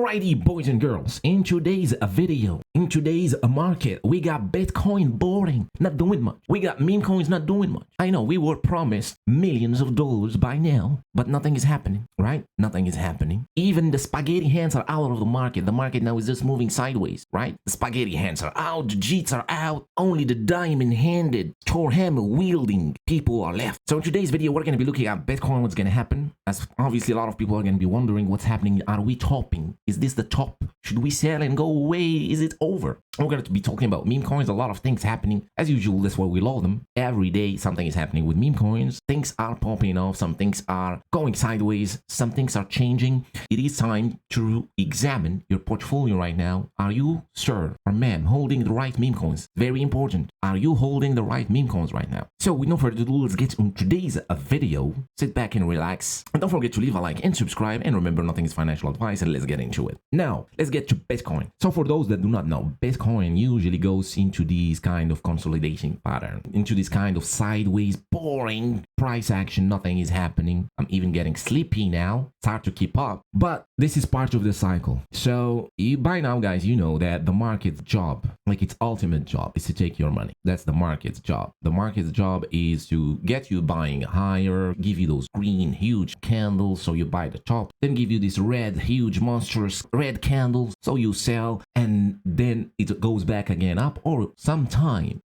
Alrighty, boys and girls, in today's video, in today's market, we got Bitcoin boring, not doing much. We got meme coins not doing much. I know we were promised millions of dollars by now, but nothing is happening, right? Nothing is happening. Even the spaghetti hands are out of the market. The market now is just moving sideways, right? The spaghetti hands are out, the Jeets are out, only the diamond-handed, Thor hammer-wielding people are left. So in today's video, we're going to be looking at Bitcoin, what's going to happen. As obviously a lot of people are going to be wondering what's happening. Are we topping? Is this the top? Should we sell and go away? Is it over? We're going to be talking about meme coins, a lot of things happening. As usual, that's why we love them. Every day, something is happening with meme coins. Things are popping off. Some things are going sideways. Some things are changing. It is time to examine your portfolio right now. Are you, sir or ma'am, holding the right meme coins? Very important. Are you holding the right meme coins right now? So with no further ado, let's get on today's video. Sit back and relax. And don't forget to leave a like and subscribe. And remember, nothing is financial advice, and let's get into it. Now, let's get to Bitcoin. So for those that do not know, Bitcoin usually goes into these kind of consolidation pattern, into this kind of sideways, boring price action. Nothing is happening. I'm even getting sleepy now. It's hard to keep up, but this is part of the cycle. So by now, guys, you know that the market's job, like its ultimate job, is to take your money. That's the market's job. The market's job is to get you buying higher, give you those green, huge candles, so you buy the top, then give you this red, huge, monstrous red candles, so you sell, and then it goes back again up, or sometimes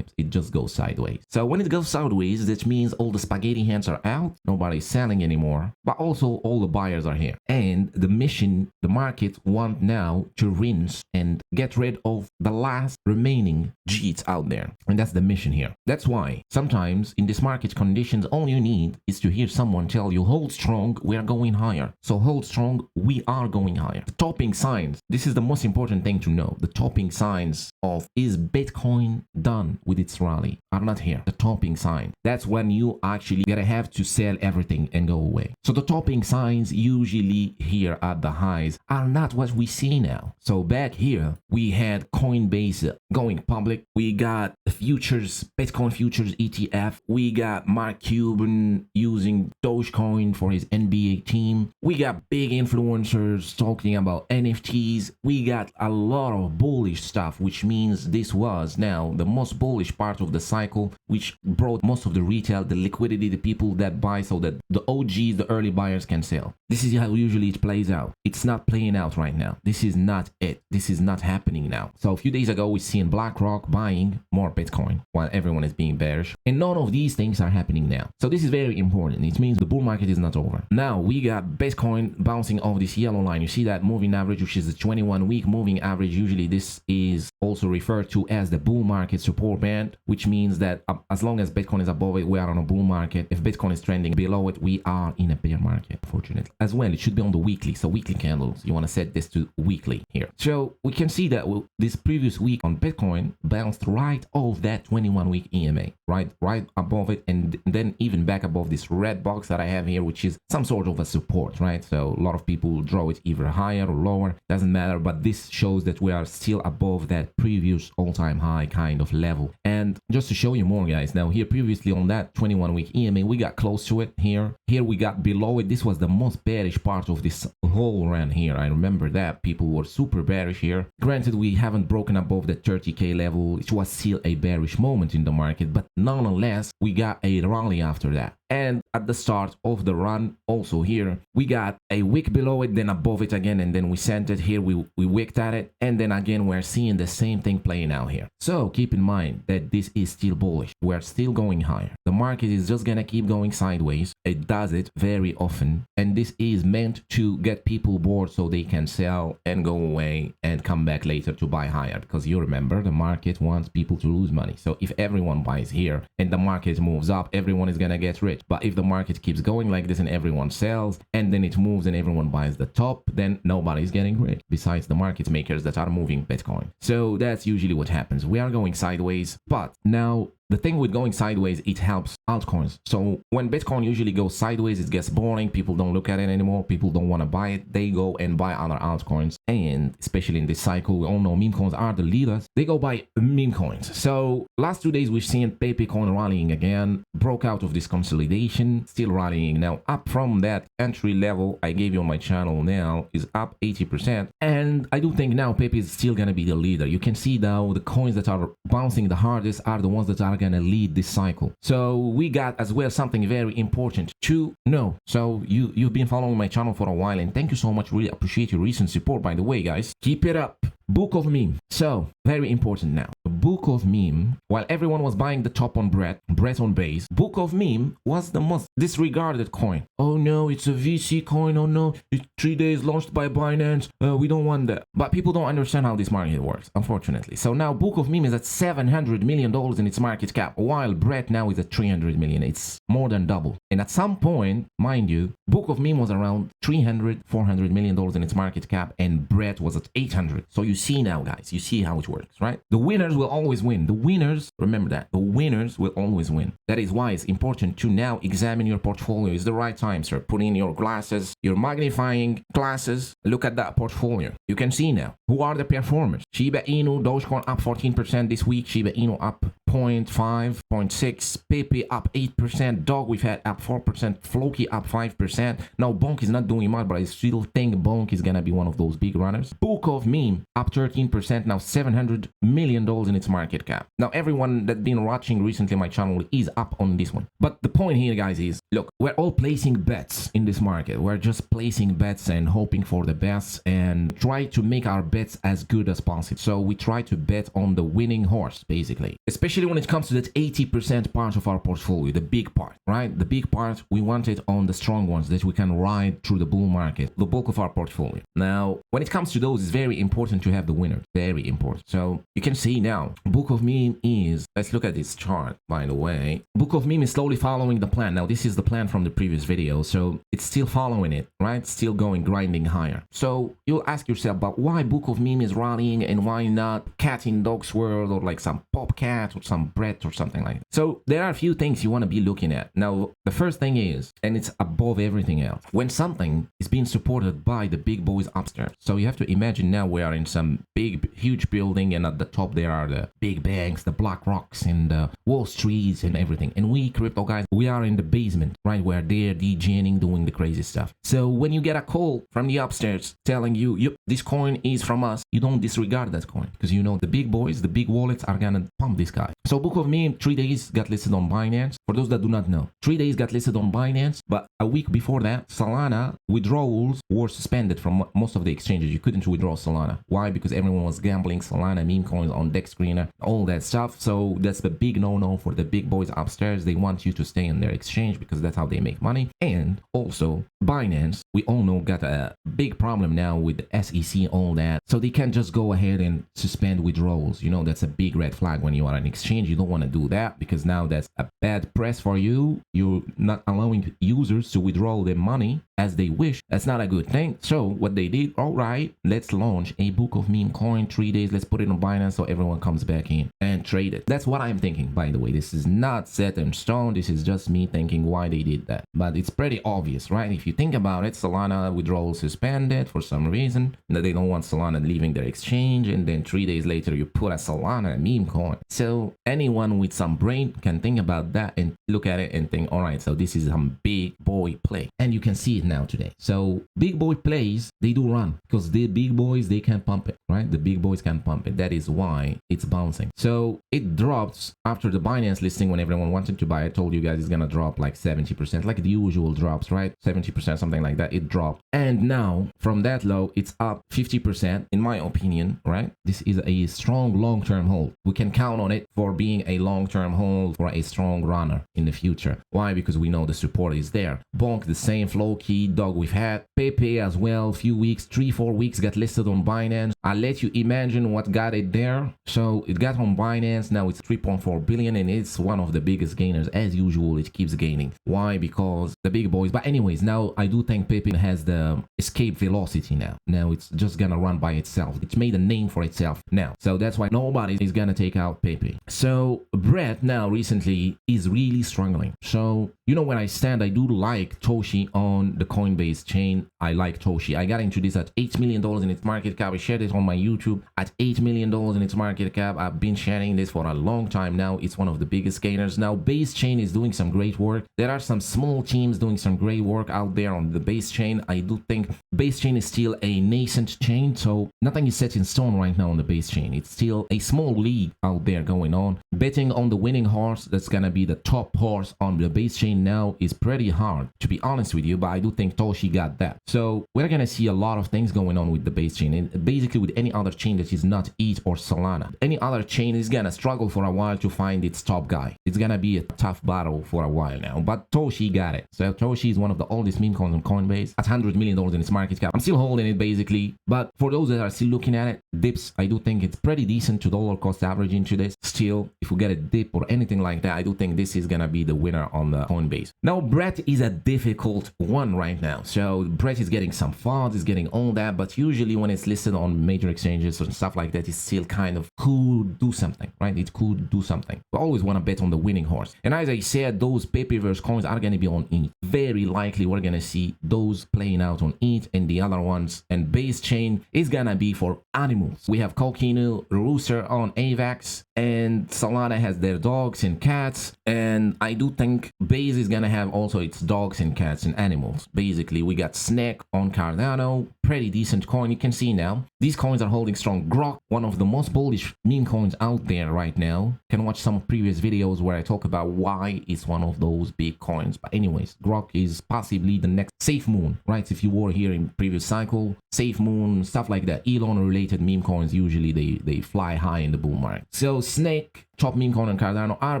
it just goes sideways. So when it goes sideways, that means all the spaghetti hands are out, nobody's selling anymore, but also all the buyers are here. And the mission, the market want now to rinse and get rid of the last remaining Jeets out there. And that's the mission here. That's why sometimes in this market conditions, all you need is to hear someone tell you, hold strong, we are going higher. So hold strong, we are going higher. The topping signs, this is the most important thing to know. The topping signs of is Bitcoin done with its rally are not here. The topping sign, that's when you actually gotta have to sell everything and go away. So the topping signs usually here at the highs are not what we see now. So back here we had Coinbase going public, we got the futures, Bitcoin futures ETF, we got Mark Cuban using Dogecoin for his NBA team, we got big influencers talking about NFTs, we got a lot of bullish stuff, which means this was now the most bullish part of the cycle, which brought most of the retail, the liquidity, the people that buy, so that the OGs, the early buyers, can sell. This is how usually it plays out. It's not playing out right now. This is not it. This is not happening now. So a few days ago, we seen BlackRock buying more Bitcoin while everyone is being bearish, and none of these things are happening now. So this is very important. It means the bull market is not over. Now we got Bitcoin bouncing off this yellow line. You see that moving average, which is the 21-week moving average. Usually this is also referred to as the bull market support band, which means that as long as Bitcoin is above it, we are on a bull market. If Bitcoin is trending below it, we are in a bear market, unfortunately. As well, it should be on the weekly. So weekly candles, you want to set this to weekly here. So we can see that this previous week on Bitcoin bounced right off that 21-week EMA, right above it, and then even back above this red box that I have here, which is some sort of a support, right? So a lot of people draw it either higher or lower, doesn't matter, but this shows that we are still above that previous all-time high kind of level. And just to show you more, guys, now here previously on that 21-week EMA, we got close to it here we got below it. This was the most bearish part of this whole run here. I remember that people were super bearish here. Granted, we haven't broken above the 30k level. It was still a bearish moment in the market, but nonetheless we got a rally after that. And at the start of the run, also here, we got a wick below it, then above it again, and then we sent it here, we wicked at it, and then again, we're seeing the same thing playing out here. So keep in mind that this is still bullish. We're still going higher. The market is just gonna keep going sideways. It does it very often, and this is meant to get people bored so they can sell and go away and come back later to buy higher, because you remember, the market wants people to lose money. So if everyone buys here and the market moves up, everyone is gonna get rich. But if the market keeps going like this and everyone sells and then it moves and everyone buys the top, then nobody's getting rich besides the market makers that are moving Bitcoin. So that's usually what happens. We are going sideways, but now the thing with going sideways, it helps altcoins. So when Bitcoin usually goes sideways, it gets boring. People don't look at it anymore. People don't want to buy it. They go and buy other altcoins. And especially in this cycle, we all know meme coins are the leaders. They go buy meme coins. So last 2 days, we've seen Pepe coin rallying again, broke out of this consolidation, still rallying now, up from that entry level I gave you on my channel now, is up 80%. And I do think now Pepe is still going to be the leader. You can see now the coins that are bouncing the hardest are the ones that are going to lead this cycle. So we got as well something very important to know. So you've been following my channel for a while, and thank you so much. Really appreciate your recent support, by the way, guys. Keep it up. Book of Meme. So very important now. The Book of Meme, while everyone was buying the top on Brett on base, Book of Meme was the most disregarded coin. Oh no, it's a VC coin. Oh no, it's 3 days launched by Binance. We don't want that. But people don't understand how this market works, unfortunately. So now Book of Meme is at $700 million in its market cap, while Brett now is at $300 million. It's more than double. And at some point, mind you, Book of Meme was around $400 million in its market cap, and Brett was at 800. So you see now, guys, you see how it works, right? The winners will always win. The winners, remember that, the winners will always win. That is why it's important to now examine your portfolio. It's the right time, sir. Put in your glasses, your magnifying glasses. Look at that portfolio. You can see now who are the performers. Shiba Inu, Dogecoin up 14% this week. Shiba Inu up 0.5, 0.6, Pepe up 8%, Dog we've had up 4%, Floki up 5%. Now BONK is not doing much, but I still think BONK is gonna be one of those big runners. Book of Meme up 13%, now $700 million in its market cap. Now everyone that's been watching recently my channel is up on this one. But the point here, guys, is look, we're all placing bets in this market. We're just placing bets and hoping for the best and try to make our bets as good as possible. So we try to bet on the winning horse, basically, especially when it comes to that 80% part of our portfolio, the big part, right? The big part, we want it on the strong ones that we can ride through the bull market, the bulk of our portfolio. Now, when it comes to those, it's very important to have the winner, very important. So you can see now, Book of Meme is, let's look at this chart, by the way. Book of Meme is slowly following the plan. Now, this is the plan from the previous video, so it's still following it, right? Still going, grinding higher. So you'll ask yourself, but why Book of Meme is rallying and why not Cat in Dog's World or like some Popcat or some Brett or something like that? So there are a few things you want to be looking at. Now, the first thing is, and it's above everything else, when something is being supported by the big boys upstairs. So you have to imagine now we are in some big, huge building, and at the top there are the big banks, the Black Rocks, and the Wall Streets and everything. And we crypto guys, we are in the basement, right? We're there DJing, doing the crazy stuff. So when you get a call from the upstairs telling you, yep, this coin is from us, you don't disregard that coin because you know the big boys, the big wallets are gonna pump this guy. So Book of Meme 3 days got listed on Binance. For those that do not know, 3 days got listed on Binance, but a week before that, Solana withdrawals were suspended from most of the exchanges. You couldn't withdraw Solana. Why? Because everyone was gambling Solana meme coins on Dex Screener, all that stuff. So that's the big no-no for the big boys upstairs. They want you to stay in their exchange because that's how they make money. And also Binance, we all know, got a big problem now with the SEC, all that. So they can't just go ahead and suspend withdrawals. You know, that's a big red flag when you are an exchange. You don't want to do that because now that's a bad press for you. You're not allowing users to withdraw their money as they wish. That's not a good thing. So what they did, all right, let's launch a Book of Meme coin 3 days. Let's put it on Binance so everyone comes back in and trade it. That's what I'm thinking, by the way. This is not set in stone. This is just me thinking why they did that. But it's pretty obvious, right? If you think about it, Solana withdrawal suspended for some reason. That they don't want Solana leaving their exchange. And then 3 days later, you put a Solana meme coin. So anyone with some brain can think about that and look at it and think, all right, so this is some big boy play. And you can see it now today. So big boy plays, they do run because the big boys, they can pump it, right? The big boys can pump it. That is why it's bouncing. So it dropped after the Binance listing when everyone wanted to buy. I told you guys it's gonna drop like 70%, like the usual drops, right? 70%, something like that. It dropped. And now from that low, it's up 50%, in my opinion, right? This is a strong long-term hold. We can count on it for being a long-term hold for a strong runner in the future. Why? Because we know the support is there. BONK, the same. Floki, Dog we've had. Pepe as well, few weeks, 3-4 weeks got listed on Binance. I'll let you imagine what got it there. So it got on Binance, now it's 3.4 billion and it's one of the biggest gainers. As usual, it keeps gaining. Why? Because the big boys. But anyways, now I do think Pepe Pepe has the escape velocity now. Now it's just gonna run by itself. It's made a name for itself now. So that's why nobody is gonna take out Pepe. So Brett now recently is really struggling. So you know where I stand. I do like Toshi on the Coinbase chain. I like Toshi. I got into this at $8 million in its market cap. I shared it on my YouTube at $8 million in its market cap. I've been sharing this for a long time now. It's one of the biggest gainers. Now Base chain is doing some great work. There are some small teams doing some great work out there on the Base chain. I do think Base chain is still a nascent chain, so nothing is set in stone right now on the Base chain. It's still a small league out there going on. Betting on the winning horse, that's gonna be the top horse on the Base chain now, is pretty hard, to be honest with you, but I do think Toshi got that. So we're gonna see a lot of things going on with the Base chain, and basically with any other chain that is not ETH or Solana. Any other chain is gonna struggle for a while to find its top guy. It's gonna be a tough battle for a while now, but Toshi got it. So Toshi is one of the oldest meme coins on Coinbase at $100 million in its market cap. I'm still holding it basically, but for those that are still looking at it, dips, I do think it's pretty decent to dollar cost average into this. Still, if we get a dip or anything like that, I do think this is gonna be the winner on the Coinbase. Now Brett is a difficult one right now. So Brett is getting some funds, is getting all that, but usually when it's listed on major exchanges or stuff like that, it's still kind of could do something, right? It could do something. We always want to bet on the winning horse. And as I said, those Pepe-verse coins are going to be on ETH. Very likely we're going to see those playing out on ETH, and the other ones and Base chain is going to be for animals. We have Coquino, Rooster on AVAX, and Solana has their dogs and cats, and I do think Base is going to have also its dogs and cats and animals. Basically, we got Snake on Cardano, pretty decent coin. You can see now these coins are holding strong. Grok, one of the most bullish meme coins out there right now. You can watch some previous videos where I talk about why it's one of those big coins. But anyways, Grok is possibly the next Safe Moon, right? If you were here in previous cycle, Safe Moon, stuff like that, Elon related meme coins, usually they fly high in the bull market. So Snake, top meme coin on Cardano, are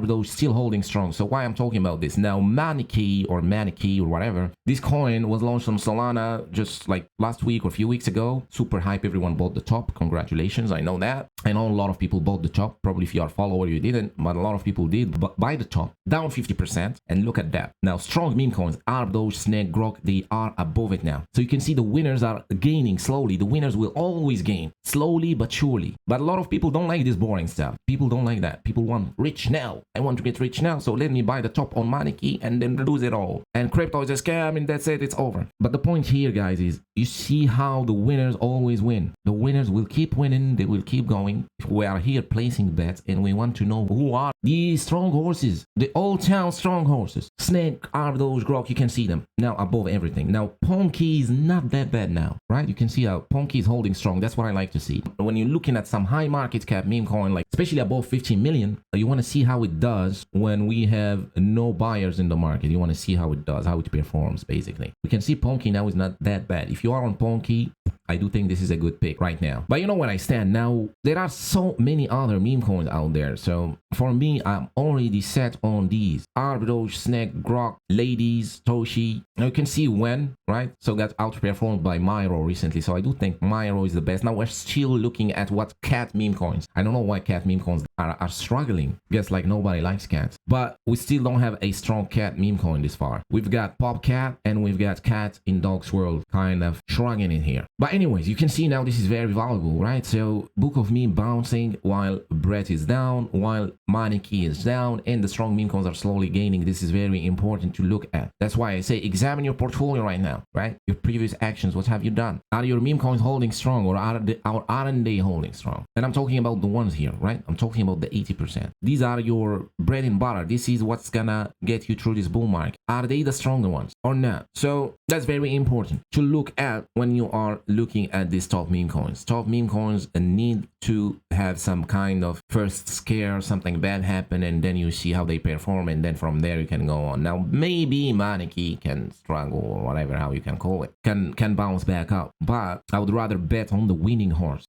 those still holding strong. So why I'm talking about this now, Maniki or whatever, this coin was launched on Solana just like last week or a few weeks ago. Super hype, everyone bought the top. Congratulations, I know that. I know a lot of people bought the top. Probably if you are a follower you didn't, but a lot of people did. But buy the top, down 50%, and look at that. Now strong meme coins are those Snake, Grok, they are above it now. So you can see the winners are gaining slowly. The winners will always gain slowly but surely. But a lot of people don't like this boring stuff. People don't like that. People want rich now. I want to get rich now, so let me buy the top on Maniki and then lose it all. And crypto is a scam and that's it, it's over. But the point here, guys, is you see how the winners always win. The winners will keep winning, they will keep going. We are here placing bets and we want to know who are these strong horses, the old town strong horses. Snake are those, Grok, you can see them now above everything. Now Ponky is not that bad now, right? You can see how Ponky is holding strong. That's what I like to see. When you're looking at some high market cap meme coin, like especially above 15 million, you want to see how it does when we have no buyers in the market. You want to see how it does, how it performs, basically. We can see Ponky now is not that bad. If you are on Ponky, I do think this is a good pick right now. But you know where I stand now. There are so many other meme coins out there. So for me, I'm already set on these. Arbitros, Snake, Grok, Ladies, Toshi. Now you can see when, right? So got outperformed by Myro recently. So I do think Myro is the best. Now we're still looking at what cat meme coins. I don't know why cat meme coins are struggling. Guess like nobody likes cats. But we still don't have a strong cat meme coin this far. We've got Popcat and we've got Cat in Dog's World kind of shrugging in here. But anyways, you can see now this is very valuable, right? So Book of Meme bouncing while Brett is down, while Maniki is down, and the strong meme coins are slowly gaining. This is very important to look at. That's why I say examine your portfolio right now, right? Your previous actions, what have you done? Are your meme coins holding strong or aren't they holding strong? And I'm talking about the ones here, right? I'm talking about the 80%. These are your bread and butter. This is what's gonna get you through this bull market. Are they the stronger ones or not? So that's very important to look at when you are looking at these top meme coins. Top meme coins need to have some kind of first scare, something bad happen, and then you see how they perform, and then from there you can go on. Now maybe Maniki can struggle or whatever, how you can call it, can bounce back up, but I would rather bet on the winning horse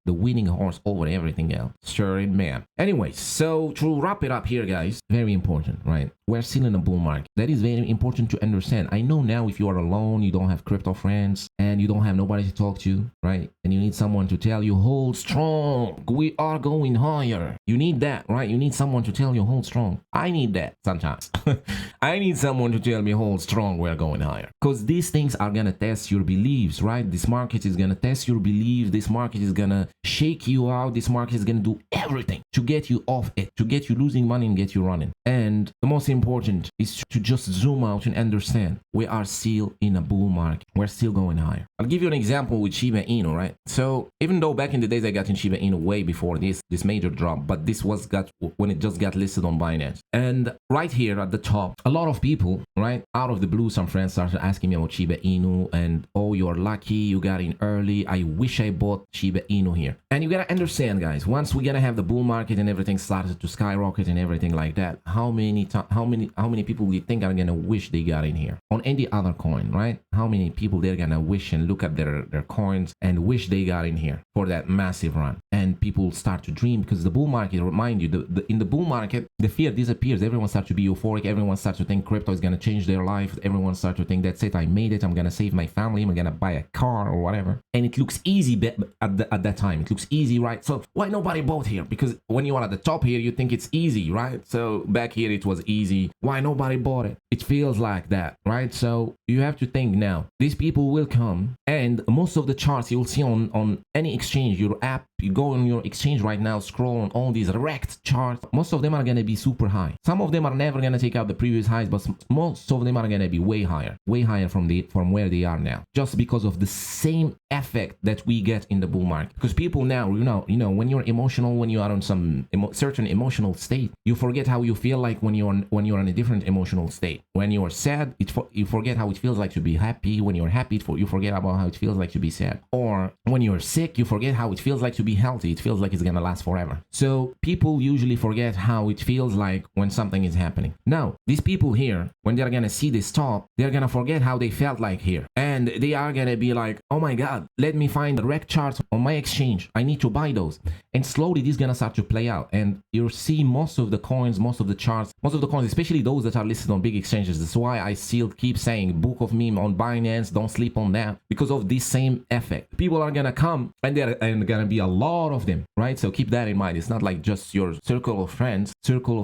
over everything else. Sure, man. Anyways, so to wrap it up here, guys, very important, right? We're still in a bull market. That is very important to understand. I know now if you are alone, you don't have crypto friends, and you don't have nobody to talk to, down, right? And you need someone to tell you, hold strong, we are going higher. You need that, right? You need someone to tell you, hold strong. I need that sometimes. I need someone to tell me, hold strong, we're going higher. Because these things are gonna test your beliefs, right? This market is gonna test your beliefs. This market is gonna shake you out. This market is gonna do everything to get you off it, to get you losing money and get you running. And the most important is to just zoom out and understand we are still in a bull market. We're still going higher. I'll give you an example with Shiba Inu, right? So even though back in the days I got in Shiba Inu way before this major drop, but this was when it just got listed on Binance. And right here at the top, a lot of people, right, out of the blue, some friends started asking me about Shiba Inu and, oh, you're lucky, you got in early. I wish I bought Shiba Inu here. And you gotta understand, guys, once we're gonna have the bull market and everything started to skyrocket and everything like that, how many people do you think are gonna wish they got in here on any other coin, right? How many people they're gonna wish and look at their coins and wish they got in here for that massive run? And people start to dream, because the bull market, remind you, in the bull market, the fear disappears. Everyone starts to be euphoric. Everyone starts to think crypto is gonna change their life. Everyone starts to think, that's it, I made it, I'm gonna save my family, I'm gonna buy a car or whatever. And it looks easy at that time. It looks easy, right? So why nobody bought here? Because when you are at the top here, you think it's easy, right? So back here it was easy. Why nobody bought it? It feels like that, right? So you have to think now, these people will come, and most of the charts you'll see on any exchange, your app, you go on your exchange right now, scroll on all these wrecked charts, most of them are going to be super high. Some of them are never going to take out the previous highs, but most of them are going to be way higher from where they are now, just because of the same effect that we get in the bull market. Because people now, you know, when you're emotional, when you are on some certain emotional state, you forget how you feel like when you're in a different emotional state. When you are sad, you forget how it feels like to be happy. When you're happy, you forget about how it feels like to be sad. Or when you're sick, you forget how it feels like to be healthy. It feels like it's gonna last forever. So people usually forget how it feels like when something is happening. Now, these people here, when they're gonna see this top, they're gonna forget how they felt like here. And they are gonna be like, oh my God, let me find the wreck charts on my exchange. I need to buy those. And slowly this is gonna start to play out. And you'll see most of the coins, most of the charts, most of the coins, especially those that are listed on big exchanges. That's why I still keep saying Book of Meme on Binance, don't sleep on that, because of this same effect. People are gonna come, and they're gonna be a lot of them, right? So keep that in mind. It's not like just your circle of friends. Circle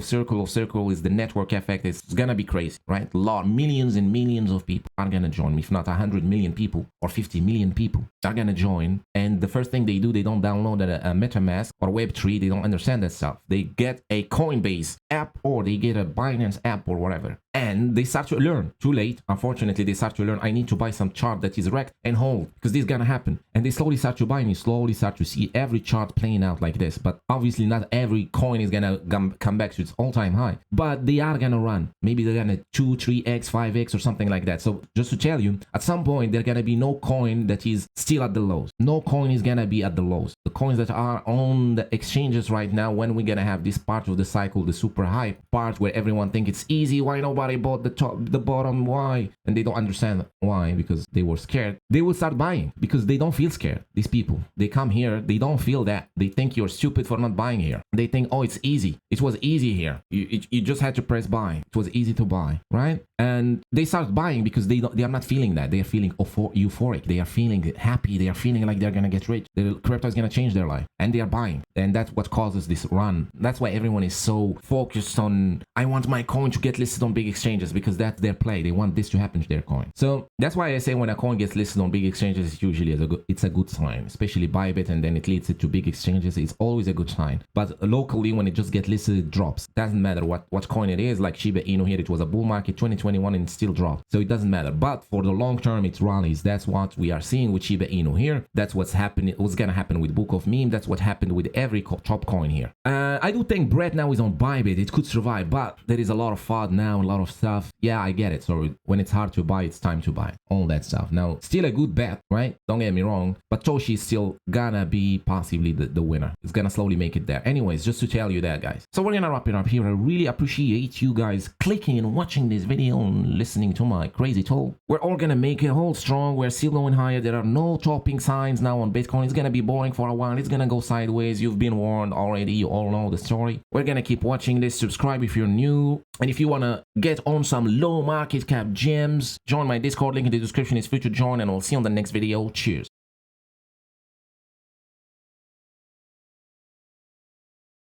is the network effect. It's gonna be crazy, right? Millions and millions of people are gonna join. If not 100 million people or 50 million people are gonna join. And the first thing they do, they don't download a MetaMask or Web3. They don't understand that stuff. They get a Coinbase app, or they get a Binance app or whatever. And they start to learn. Too late, unfortunately, they start to learn, I need to buy some chart that is wrecked and hold, because this is gonna happen. And they slowly start to buy, and you slowly start to see every chart playing out like this. But obviously not every coin is gonna come back to its all-time high, but they are gonna run. Maybe they're gonna 2, 3x, 5x or something like that. So just to tell you, at some point there's gonna be no coin that is still at the lows. No coin is gonna be at the lows. The coins that are on the exchanges right now, when we're gonna have this part of the cycle, the super high part where everyone think it's easy, why nobody bought the top, the bottom, why? And they don't understand why, because they were scared. They will start buying because they don't feel scared. These people, they come here, they don't feel that. They think you're stupid for not buying here. They think, oh, it's easy. It was easy here. You just had to press buy. It was easy to buy, right? And they start buying because they are not feeling that. They are feeling euphoric. They are feeling happy. They are feeling like they're gonna get rich. The crypto is gonna change their life, and they are buying. And that's what causes this run. That's why everyone is so focused on, I want my coin to get listed on big exchanges, because that's their play. They want this to happen to their coin. So that's why I say when a coin gets listed on big exchanges, it's usually it's a good sign, especially Bybit, and then it leads it to big exchanges. It's always a good sign. But locally, when it just gets listed, it drops. Doesn't matter what coin it is. Like Shiba Inu here, it was a bull market 2021 and it still dropped. So it doesn't matter. But for the long term, it rallies. That's what we are seeing with Shiba Inu here. That's what's happening. What's gonna happen with Book of Meme. That's what happened with every top coin here. I do think Brett now is on Bybit. It could survive, but there is a lot of FUD now, a lot of stuff. Yeah, I get it. So when it's hard to buy, it's time to buy. All that stuff. Now, still a good bet, right? Don't get me wrong. But Toshi is still gonna be possibly the winner. It's gonna slowly make it there. Anyways, just to tell you that, guys. So we're gonna wrap it up here. I really appreciate you guys clicking and watching this video and listening to my crazy talk. We're all gonna make it hold strong. We're still going higher. There are no topping signs now on Bitcoin. It's gonna be boring for a while. It's gonna go sideways. You've been warned already. You all know the story. We're gonna keep watching this. Subscribe if you're new. And if you wanna get on some low market cap gems, join my Discord. Link in the description is free to join, and I'll see you on the next video. Cheers.